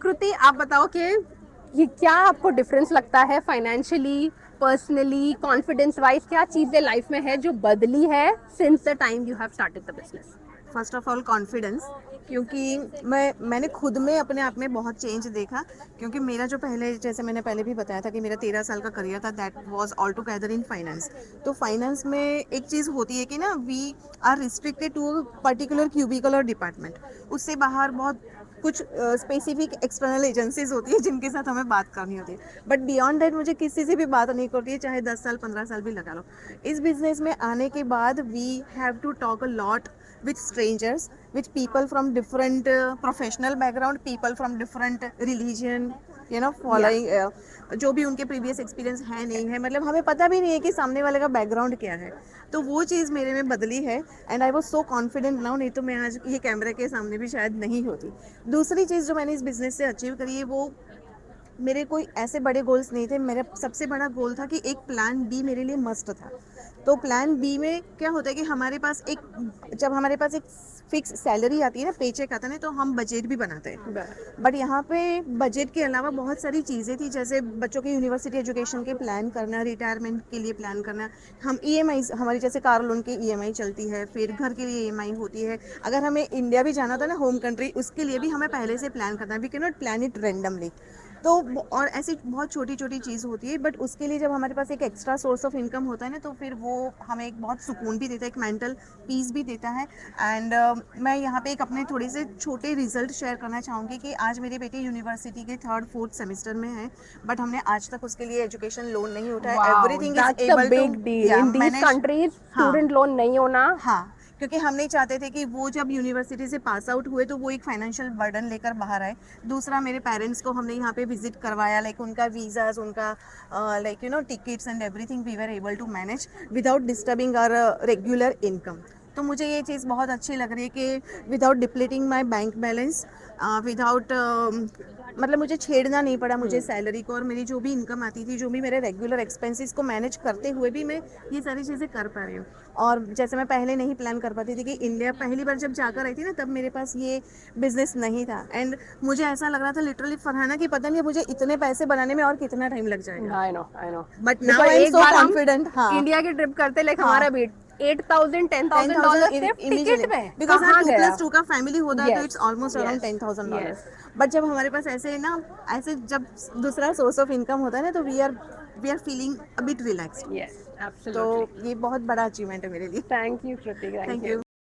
कृति, आप बताओ कि ये क्या आपको डिफरेंस लगता है फाइनेंशियली, पर्सनली, कॉन्फिडेंस वाइज, क्या चीजें लाइफ में है जो बदली है since the time you have started the business? First of all confidence, क्योंकि मैंने खुद में अपने आप में बहुत चेंज देखा। क्योंकि मेरा जो पहले, जैसे मैंने पहले भी बताया था कि मेरा 13 साल का करियर था, that was all together in finance. तो फाइनेंस में एक चीज़ होती है कि ना, we are restricted to particular cubicle और डिपार्टमेंट। उससे बाहर बहुत कुछ स्पेसिफिक एक्सटर्नल एजेंसीज होती है जिनके साथ हमें बात करनी होती है, बट बियॉन्ड दैट मुझे किसी से भी बात नहीं करती है, चाहे 10 साल 15 साल भी लगा लो। इस बिजनेस में आने के बाद we have to talk a lot with strangers, with people from different professional background, people from different religion, या following जो भी उनके प्रीवियस एक्सपीरियंस है नहीं है, मतलब हमें पता भी नहीं है कि सामने वाले का बैकग्राउंड क्या है। तो वो चीज़ मेरे में बदली है, and I was so confident now, नहीं तो मैं आज ये कैमरे के सामने भी शायद नहीं होती। दूसरी चीज़ जो मैंने इस बिजनेस से अचीव करी है, वो मेरे कोई ऐसे बड़े गोल्स नहीं थे। मेरा सबसे बड़ा गोल था कि एक प्लान बी मेरे लिए मस्ट था। तो प्लान बी में क्या होता है कि हमारे पास जब हमारे पास एक फिक्स सैलरी आती है ना, पे चेक आता है ना, तो हम बजट भी बनाते हैं। बट यहाँ पे बजट के अलावा बहुत सारी चीज़ें थी, जैसे बच्चों की यूनिवर्सिटी एजुकेशन के प्लान करना, रिटायरमेंट के लिए प्लान करना। हम ईएमआई, हमारी जैसे कार लोन की ईएमआई चलती है, फिर घर के लिए ईएमआई होती है। अगर हमें इंडिया भी जाना था ना, होम कंट्री, उसके लिए भी हमें पहले से प्लान करना है। We can not plan it randomly. तो और ऐसी बहुत छोटी छोटी चीज़ होती है, बट उसके लिए जब हमारे पास एक एक्स्ट्रा सोर्स ऑफ इनकम होता है ना, तो फिर वो हमें एक बहुत सुकून भी देता है, एक मेंटल पीस भी देता है। एंड मैं यहाँ पे एक अपने थोड़े से छोटे रिजल्ट शेयर करना चाहूँगी कि आज मेरी बेटी यूनिवर्सिटी के 3rd 4th सेमेस्टर में है, बट हमने आज तक उसके लिए एजुकेशन लोन नहीं उठाया। Wow, everything is that's a able to big deal in these manage. Countries. हाँ, स्टूडेंट लोन नहीं होना। हाँ, क्योंकि हम नहीं चाहते थे कि वो जब यूनिवर्सिटी से पास आउट हुए तो वो एक फाइनेंशियल बर्डन लेकर बाहर आए। दूसरा, मेरे पेरेंट्स को हमने यहाँ पे विजिट करवाया, लाइक उनका वीज़ाज, उनका like tickets and everything we were able to manage without disturbing our regular income. तो मुझे ये चीज़ बहुत अच्छी लग रही है कि विदाउट डिप्लीटिंग माई बैंक बैलेंस, विदाउट मतलब मुझे छेड़ना नहीं पड़ा मुझे सैलरी को, और मेरी जो भी इनकम आती थी, जो भी मेरे रेगुलर एक्सपेंसेस को मैनेज करते हुए भी मैं ये सारी चीज़ें कर पा रही हूँ। और जैसे मैं पहले नहीं प्लान कर पाती थी कि इंडिया पहली बार जब जाकर आई थी ना, तब मेरे पास ये बिजनेस नहीं था, एंड मुझे ऐसा लग रहा था लिटरली फरहाना कि पता नहीं मुझे इतने पैसे बनाने में और कितना टाइम लग जाएगा। I know. But now because I am एक सो बार हम कॉन्फिडेंट। हाँ, इंडिया की ट्रिप करते, लाइक हाँ, हमारा भी 8,000 $10,000 सिर्फ 10,000 टिकट इमीजिएटली, में बिकॉज हाँ, कहाँ टू गया? प्लस टू का फैमिली होता है, तो it's yes, almost around yes, $10,000। Yes, but जब हमारे पास ऐसे ना, ऐसे जब दूसरा सोर्स ऑफ इनकम होता है ना, तो we are feeling a bit relaxed. Yes, तो एब्सोल्युटली। ये बहुत बड़ा अचीवमेंट है मेरे लिए। Thank you Kriti, thank thank you. You.